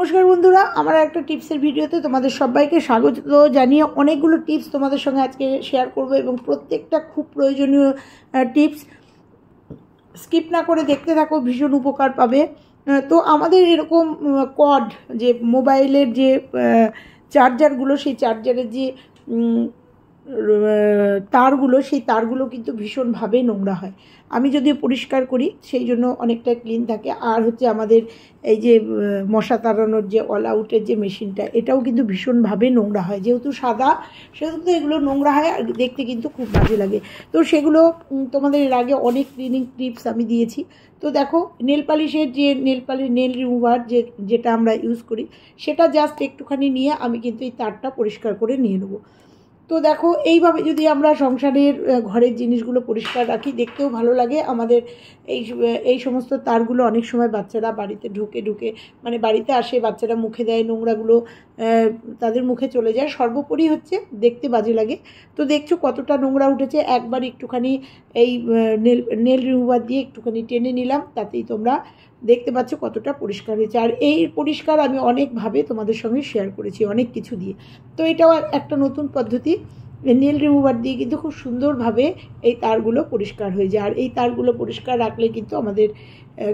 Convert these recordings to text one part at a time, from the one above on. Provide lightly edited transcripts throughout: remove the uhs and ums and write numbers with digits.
নমস্কার বন্ধুরা, আমার একটা টিপসের ভিডিওতে তোমাদের সবাইকে স্বাগত জানিয়ে অনেকগুলো টিপস তোমাদের সঙ্গে আজকে শেয়ার করব এবং প্রত্যেকটা খুব প্রয়োজনীয় টিপস। স্কিপ না করে দেখতে থাকো, ভীষণ উপকার পাবে। তো আমাদের এরকম কর্ড, যে মোবাইলের যে চার্জারগুলো, সেই চার্জারের যে তারগুলো, সেই তারগুলো কিন্তু ভীষণভাবে নোংরা হয়। আমি যদি পরিষ্কার করি সেই জন্য অনেকটা ক্লিন থাকে। আর হচ্ছে আমাদের এই যে মশা তাড়ানোর যে অল আউটের যে মেশিনটা, এটাও কিন্তু ভীষণভাবে নোংরা হয়। যেহেতু সাদা, সেহেতু এগুলো নোংরা হয় আর দেখতে কিন্তু খুব বাজে লাগে। তো সেগুলো তোমাদের এর আগে অনেক ক্লিনিং টিপস আমি দিয়েছি। তো দেখো, নেল পালিশের যে নেল রিমুভার যেটা আমরা ইউজ করি, সেটা জাস্ট একটুখানি নিয়ে আমি কিন্তু এই তারটা পরিষ্কার করে নিয়ে নেবো। তো দেখো, এইভাবে যদি আমরা সংসারের ঘরের জিনিসগুলো পরিষ্কার রাখি, দেখতেও ভালো লাগে। আমাদের এই সমস্ত তারগুলো অনেক সময় বাচ্চারা বাড়িতে ঢুকে মানে বাড়িতে আসে, বাচ্চারা মুখে দেয়, নোংরাগুলো তাদের মুখে চলে যায়, সর্বোপরি হচ্ছে দেখতে বাজে লাগে। তো দেখছো কতটা নোংরা উঠেছে। একবার একটুখানি এই নেল রিমুভার দিয়ে একটুখানি টেনে নিলাম, তাতেই তোমরা দেখতে পাচ্ছ কতটা পরিষ্কার হয়েছে। আর এই পরিষ্কার আমি অনেকভাবে তোমাদের সঙ্গে শেয়ার করেছি, অনেক কিছু দিয়ে। তো এটাও একটা নতুন পদ্ধতি। নেল রিমুভার দিয়ে কিন্তু খুব সুন্দরভাবে এই তারগুলো পরিষ্কার হয়ে যায়। আর এই তারগুলো পরিষ্কার রাখলে কিন্তু আমাদের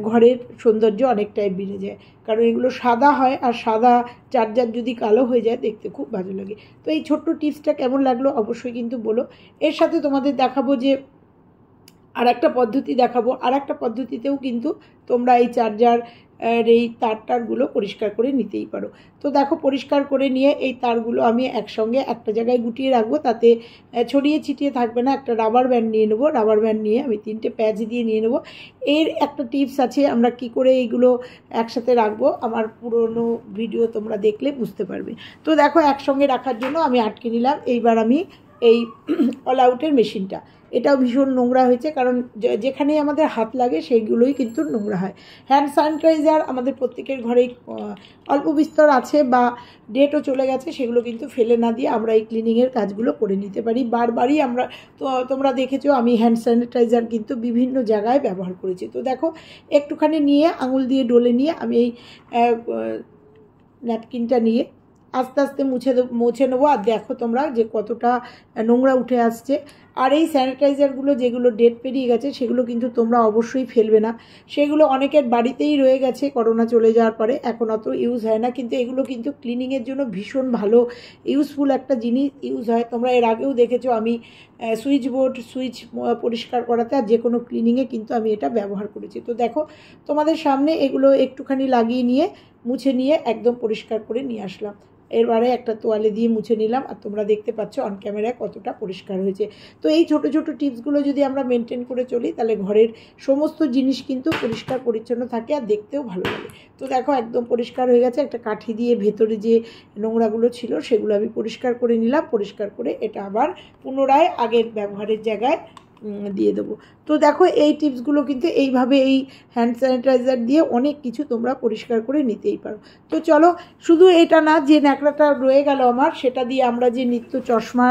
ঘরের সৌন্দর্য অনেকটাই বেড়ে যায়, কারণ এগুলো সাদা হয়, আর সাদা চার্জার যদি কালো হয়ে যায় দেখতে খুব ভালো লাগে। তো এই ছোট্ট টিপসটা কেমন লাগলো অবশ্যই কিন্তু বলো। এর সাথে তোমাদের দেখাবো যে আর একটা পদ্ধতি দেখাবো। আর একটা পদ্ধতিতেও কিন্তু তোমরা এই চার্জার এই তারগুলো পরিষ্কার করে নিতেই পারো। তো দেখো, পরিষ্কার করে নিয়ে এই তারগুলো আমি একসঙ্গে একটা জায়গায় গুটিয়ে রাখবো, তাতে ছড়িয়ে ছিটিয়ে থাকবে না। একটা রাবার ব্যান্ড নিয়ে নেবো, রাবার ব্যান্ড নিয়ে আমি 3টে প্যাচ দিয়ে নিয়ে নেবো। এর একটা টিপস আছে, আমরা কি করে এইগুলো একসাথে রাখবো, আমার পুরনো ভিডিও তোমরা দেখলে বুঝতে পারবে। তো দেখো, একসঙ্গে রাখার জন্য আমি আটকে নিলাম। এইবার আমি এই অল আউটের মেশিনটা, এটাও ভীষণ নোংরা হয়েছে, কারণ যেখানেই আমাদের হাত লাগে সেইগুলোই কিন্তু নোংরা হয়। হ্যান্ড স্যানিটাইজার আমাদের প্রত্যেকের ঘরেই অল্প বিস্তর আছে, বা ডেটও চলে গেছে, সেগুলো কিন্তু ফেলে না দিয়ে আমরা এই ক্লিনিংয়ের কাজগুলো করে নিতে পারি। বারবারই আমরা, তো তোমরা দেখেছো আমি হ্যান্ড স্যানিটাইজার কিন্তু বিভিন্ন জায়গায় ব্যবহার করেছি। তো দেখো, একটুখানি নিয়ে আঙুল দিয়ে ডলে নিয়ে আমি এই ন্যাপকিনটা নিয়ে আস্তে আস্তে মুছে নেবো। আর দেখো তোমরা যে কতটা নোংরা উঠে আসছে। আর এই স্যানিটাইজারগুলো যেগুলো ডেট পেরিয়ে গেছে, সেগুলো কিন্তু তোমরা অবশ্যই ফেলবে না। সেগুলো অনেকের বাড়িতেই রয়ে গেছে করোনা চলে যাওয়ার পরে, এখন অত ইউজ হয় না, কিন্তু এগুলো কিন্তু ক্লিনিংয়ের জন্য ভীষণ ভালো ইউজফুল একটা জিনিস ইউজ হয়। তোমরা এর আগেও দেখেছো আমি সুইচ পরিষ্কার করাতে আর যে কোনো ক্লিনিংয়ে কিন্তু আমি এটা ব্যবহার করেছি। তো দেখো, তোমাদের সামনে এগুলো একটুখানি লাগিয়ে নিয়ে মুছে নিয়ে একদম পরিষ্কার করে নিয়ে আসলাম। এরবারে একটা তোয়ালে দিয়ে মুছে নিলাম, আর তোমরা দেখতে পাচ্ছ অন ক্যামেরায় কতটা পরিষ্কার হয়েছে। তো এই ছোট ছোট টিপসগুলো যদি আমরা মেনটেন করে চলি, তাহলে ঘরের সমস্ত জিনিস কিন্তু পরিষ্কার পরিচ্ছন্ন থাকে আর দেখতেও ভালো লাগে। তো দেখো, একদম পরিষ্কার হয়ে গেছে। একটা কাঠি দিয়ে ভেতরে যে নোংরাগুলো ছিল সেগুলো আমি পরিষ্কার করে নিলাম। পরিষ্কার করে এটা আবার পুনরায় আগের ব্যবহারের জায়গায় দিয়ে দেবো। তো দেখো, এই টিপসগুলো কিন্তু এইভাবে এই হ্যান্ড স্যানিটাইজার দিয়ে অনেক কিছু তোমরা পরিষ্কার করে নিতেই পারো। তো চলো, শুধু এটা না, যে ন্যাকড়াটা রয়ে গেল আমার, সেটা দিয়ে আমরা যে নিত্য চশমা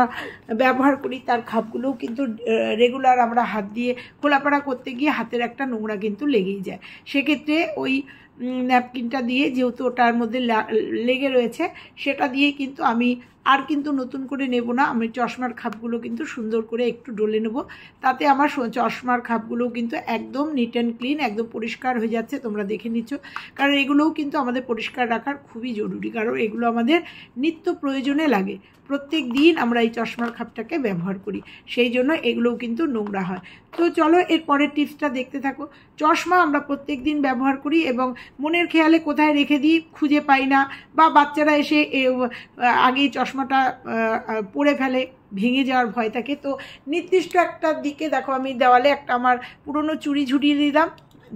ব্যবহার করি, তার খাপগুলোও কিন্তু রেগুলার আমরা হাত দিয়ে খোলাপাড়া করতে গিয়ে হাতের একটা নোংরা কিন্তু লেগেই যায়। সেক্ষেত্রে ওই ন্যাপকিনটা দিয়ে, যেহেতু ওটার মধ্যে লেগে রয়েছে, সেটা দিয়ে কিন্তু আমি আর কিন্তু নতুন করে নেব না। আমি চশমার খাপগুলো কিন্তু সুন্দর করে একটু ডলে নেব, তাতে আমার চশমার খাপগুলো কিন্তু একদম নিট অ্যান্ড ক্লিন, একদম পরিষ্কার হয়ে যাচ্ছে। তোমরা দেখে নিচ্ছ, কারণ এগুলোও কিন্তু আমাদের পরিষ্কার রাখার খুবই জরুরি, কারণ এগুলো আমাদের নিত্য প্রয়োজনে লাগে। প্রত্যেক দিন আমরা এই চশমার খাপটাকে ব্যবহার করি, সেই জন্য এগুলোও কিন্তু নোংরা হয়। তো চলো, এর পরের টিপসটা দেখতে থাকো। চশমা আমরা প্রত্যেক দিন ব্যবহার করি এবং মনের খেয়ালে কোথায় রেখে দিই খুঁজে পাই না, বা বাচ্চারা এসে আগেই চশমাটা পরে ফেলে, ভেঙে যাওয়ার ভয় থাকে। তো নির্দিষ্ট একটা দিকে দেখো, আমি দেওয়ালে একটা আমার পুরনো চুড়ি ঝুলিয়ে দিলাম,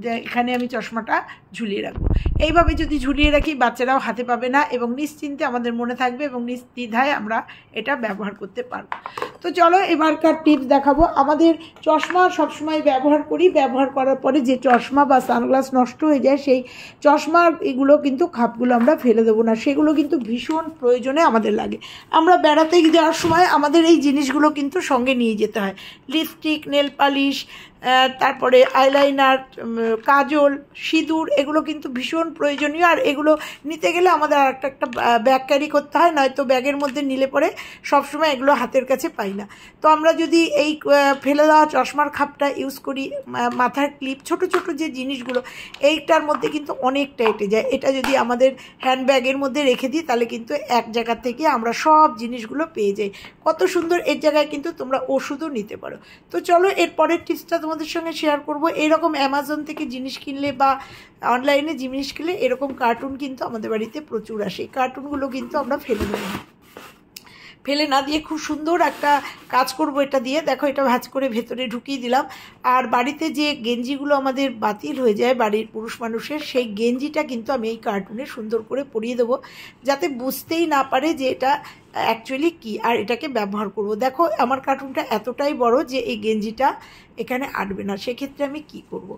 যে এখানে আমি চশমাটা ঝুলিয়ে রাখবো। এইভাবে যদি ঝুলিয়ে রাখি, বাচ্চারাও হাতে পাবে না এবং নিশ্চিন্তে আমাদের মনে থাকবে এবং নির্দ্বিধায় আমরা এটা ব্যবহার করতে পারবো। তো চলো, এবারকার টিপস দেখাবো। আমাদের চশমা সবসময় ব্যবহার করি, ব্যবহার করার পরে যে চশমা বা সানগ্লাস নষ্ট হয়ে যায়, সেই চশমা এগুলো কিন্তু খাপগুলো আমরা ফেলে দেবো না, সেগুলো কিন্তু ভীষণ প্রয়োজনে আমাদের লাগে। আমরা বেড়াতে যাওয়ার সময় আমাদের এই জিনিসগুলো কিন্তু সঙ্গে নিয়ে যেতে হয়। লিপস্টিক, নেল পালিশ, তারপরে আইলাইনার, কাজল, সিঁদুর, এগুলো কিন্তু ভীষণ প্রয়োজনীয়। আর এগুলো নিতে গেলে আমাদের আর একটা ব্যাগ ক্যারি করতে হয়, নয়তো ব্যাগের মধ্যে নিলে পরে সবসময় এগুলো হাতের কাছে পাই না। তো আমরা যদি এই ফেলে দেওয়া চশমার খাপটা ইউজ করি, মাথার ক্লিপ, ছোট ছোট যে জিনিসগুলো, এইটার মধ্যে কিন্তু অনেকটা এঁটে যায়। এটা যদি আমাদের হ্যান্ডব্যাগের মধ্যে রেখে দিই তাহলে কিন্তু এক জায়গা থেকে আমরা সব জিনিসগুলো পেয়ে যাই। কত সুন্দর। এর জায়গায় কিন্তু তোমরা ওষুধও নিতে পারো। তো চলো এর পরের টিপসটা তোমাদের সঙ্গে শেয়ার করবো। এরকম অ্যামাজন থেকে জিনিস কিনলে বা অনলাইনে জিনিস কিনলে এরকম কার্টুন কিন্তু আমাদের বাড়িতে প্রচুর আসে। এই কার্টুনগুলো কিন্তু আমরা ফেলে দেবো না, ফেলে না দিয়ে খুব সুন্দর একটা কাজ করব এটা দিয়ে। দেখো, এটা ভাঁজ করে ভেতরে ঢুকিয়ে দিলাম। আর বাড়িতে যে গেঞ্জিগুলো আমাদের বাতিল হয়ে যায় বাড়ির পুরুষ মানুষের, সেই গেঞ্জিটা কিন্তু আমি এই কার্টুনে সুন্দর করে পরিয়ে দেবো, যাতে বুঝতেই না পারে যে এটা অ্যাকচুয়ালি কি, আর এটাকে ব্যবহার করব। দেখো আমার কার্টুনটা এতটাই বড় যে এই গেঞ্জিটা এখানে আটবে না, সেক্ষেত্রে আমি কি করব।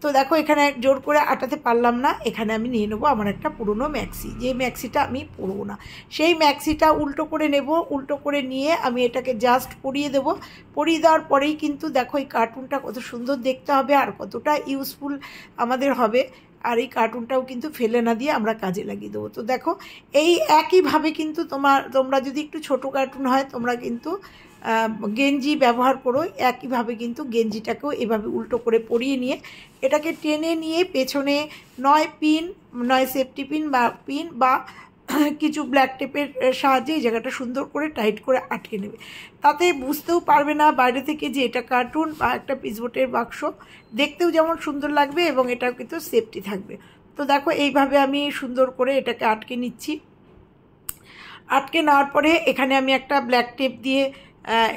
তো দেখো এখানে জোর করে আটাতে পারলাম না, এখানে আমি নিয়ে নেবো আমার একটা পুরনো ম্যাক্সি, যে ম্যাক্সিটা আমি পরবো না, সেই ম্যাক্সিটা উল্টো করে নেব। উল্টো করে নিয়ে আমি এটাকে জাস্ট পরিয়ে দেবো। পরিয়ে দেওয়ার পরেই কিন্তু দেখো এই কার্টুনটা কত সুন্দর দেখতে হবে আর কতটা ইউজফুল আমাদের হবে। আর এই কার্টুনটাও কিন্তু ফেলে না দিয়ে আমরা কাজে লাগিয়ে দেবো। তো দেখো এই একইভাবে কিন্তু তোমরা যদি একটু ছোট কার্টুন হয় তোমরা কিন্তু গেঞ্জি ব্যবহার করো, একইভাবে কিন্তু গেঞ্জিটাকেও এভাবে উল্টো করে পরিয়ে নিয়ে এটাকে টেনে নিয়ে পেছনে নয় পিন, নয় সেফটি পিন বা কিছু ব্ল্যাক টেপের সাহায্যে এই জায়গাটা সুন্দর করে টাইট করে আটকে নেবে। তাতে বুঝতেও পারবে না বাইরে থেকে যে এটা কার্টুন বা একটা পিসবোর্ডের বাক্স, দেখতেও যেমন সুন্দর লাগবে এবং এটাও কিন্তু সেফটি থাকবে। তো দেখো এইভাবে আমি সুন্দর করে এটাকে আটকে নিচ্ছি। আটকে নেওয়ার পরে এখানে আমি একটা ব্ল্যাক টেপ দিয়ে,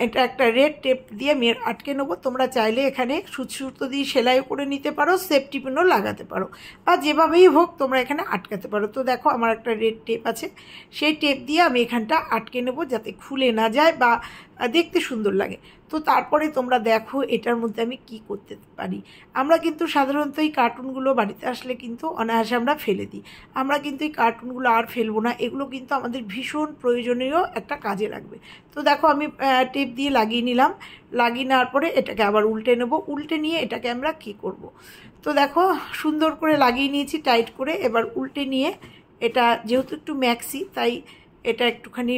এটা একটা রেড টেপ দিয়ে আমি আটকে নেবো। তোমরা চাইলে এখানে সুতো দিয়ে সেলাই করে নিতে পারো, সেফটি পিনও লাগাতে পারো, বা যেভাবেই হোক তোমরা এখানে আটকাতে পারো। তো দেখো আমার একটা রেড টেপ আছে, সেই টেপ দিয়ে আমি এখানটা আটকে নেবো যাতে খুলে না যায় বা দেখতে সুন্দর লাগে। তো তারপরে তোমরা দেখো এটার মধ্যে আমি কি করতে পারি। আমরা কিন্তু সাধারণত এই কার্টুনগুলো বাড়িতে আসলে কিন্তু অনায়াসে আমরা ফেলে দিই। আমরা কিন্তু এই কার্টুনগুলো আর ফেলবো না, এগুলো কিন্তু আমাদের ভীষণ প্রয়োজনীয় একটা কাজে লাগবে। তো দেখো আমি টেপ দিয়ে লাগিয়ে নিলাম। লাগিয়ে নেওয়ার পরে এটাকে আবার উল্টে নেব। উল্টে নিয়ে এটাকে আমরা কি করব। তো দেখো সুন্দর করে লাগিয়ে নিয়েছি টাইট করে। এবার উল্টে নিয়ে এটা যেহেতু একটু ম্যাক্সি তাই এটা একটুখানি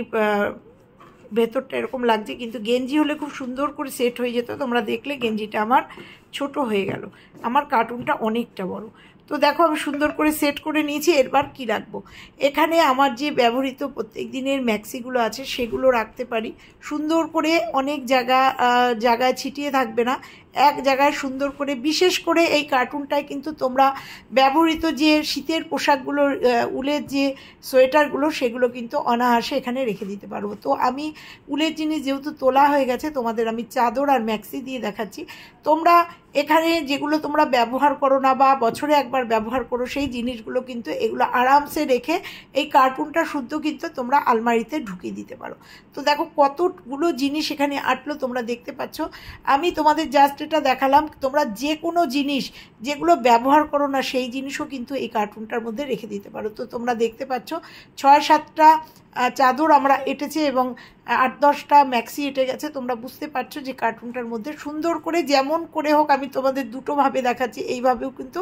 ভেতরটা এরকম লাগছে, কিন্তু গেঞ্জি হলে খুব সুন্দর করে সেট হয়ে যেত। তোমরা দেখলে গেঞ্জিটা আমার ছোট হয়ে গেল, আমার কার্টুনটা অনেকটা বড়। তো দেখো আমি সুন্দর করে সেট করে নিয়েছি। এরবার কি রাখবো, এখানে আমার যে ব্যবহৃত প্রত্যেক দিনের ম্যাক্সিগুলো আছে সেগুলো রাখতে পারি। সুন্দর করে অনেক জায়গায় ছিটিয়ে থাকবে না, এক জায়গায় সুন্দর করে। বিশেষ করে এই কার্টুনটায় কিন্তু তোমরা ব্যবহৃত যে শীতের পোশাকগুলো, উলের যে সোয়েটারগুলো, সেগুলো কিন্তু অনায়াসে এখানে রেখে দিতে পারবো। তো আমি উলের জিনিস যেহেতু তোলা হয়ে গেছে, তোমাদের আমি চাদর আর ম্যাক্সি দিয়ে দেখাচ্ছি। তোমরা এখানে যেগুলো তোমরা ব্যবহার করো না বা বছরে একবার ব্যবহার করো সেই জিনিসগুলো কিন্তু এগুলো আরামসে রেখে এই কার্টুনটা শুদ্ধ কিন্তু তোমরা আলমারিতে ঢুকিয়ে দিতে পারো। তো দেখো কতগুলো জিনিস এখানে আটলো তোমরা দেখতে পাচ্ছ। আমি তোমাদের জাস্ট এটা দেখালাম। তোমরা যে কোনো জিনিস যেগুলো ব্যবহার করো না সেই জিনিসও কিন্তু এই কার্টুনটার মধ্যে রেখে দিতে পারো। তো তোমরা দেখতে পাচ্ছ 6-7টা চাদর আমরা এঁটেছে এবং 8-10টা ম্যাক্সি এঁটে গেছে। তোমরা বুঝতে পারছো যে কার্টুনটার মধ্যে সুন্দর করে যেমন করে হোক, আমি তোমাদের দুটোভাবে দেখাচ্ছি, এইভাবেও কিন্তু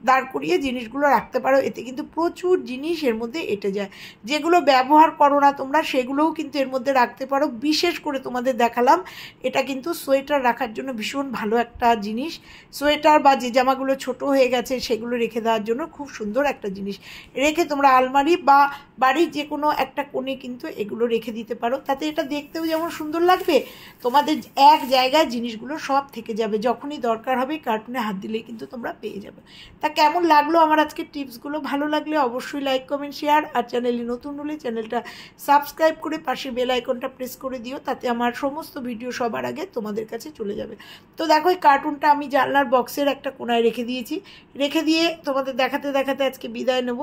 দাঁড় করিয়ে জিনিসগুলো রাখতে পারো। এতে কিন্তু প্রচুর জিনিস এর মধ্যে এঁটে যায়। যেগুলো ব্যবহার করো না তোমরা সেগুলোও কিন্তু এর মধ্যে রাখতে পারো। বিশেষ করে তোমাদের দেখালাম, এটা কিন্তু সোয়েটার রাখার জন্য ভীষণ ভালো একটা জিনিস। সোয়েটার বা যে জামাগুলো ছোট হয়ে গেছে সেগুলো রেখে দেওয়ার জন্য খুব সুন্দর একটা জিনিস। রেখে তোমরা আলমারি বা বাড়ির যে কোনো একটা কোণে কিন্তু এগুলো রেখে দিতে পারো। তাতে এটা দেখতেও যেমন সুন্দর লাগবে, তোমাদের এক জায়গায় জিনিসগুলো সব থেকে যাবে। যখনই দরকার হবে কার্টুনে হাত দিলেই কিন্তু তোমরা পেয়ে যাবে। তা কেমন লাগলো আমার আজকের টিপসগুলো? ভালো লাগলে অবশ্যই লাইক, কমেন্ট, শেয়ার। আর চ্যানেলে নতুন হলে চ্যানেলটা সাবস্ক্রাইব করে পাশে বেল আইকনটা প্রেস করে দিও, তাতে আমার সমস্ত ভিডিও সবার আগে তোমাদের কাছে চলে যাবে। তো দেখো এই কার্টুনটা আমি জানলার বক্সের একটা কোনায় রেখে দিয়েছি। রেখে দিয়ে তোমাদের দেখাতে দেখাতে আজকে বিদায় নেব।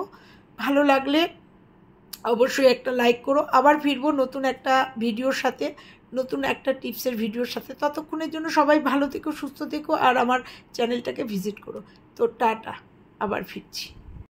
ভালো লাগলে অবশ্যই একটা লাইক করো। আবার ফিরবো নতুন একটা ভিডিওর সাথে, নতুন একটা টিপসের ভিডিওর সাথে। ততক্ষণের জন্য সবাই ভালো থেকো, সুস্থ থেকো, আর আমার চ্যানেলটাকে ভিজিট করো। তো টাটা, আবার ফিরছি।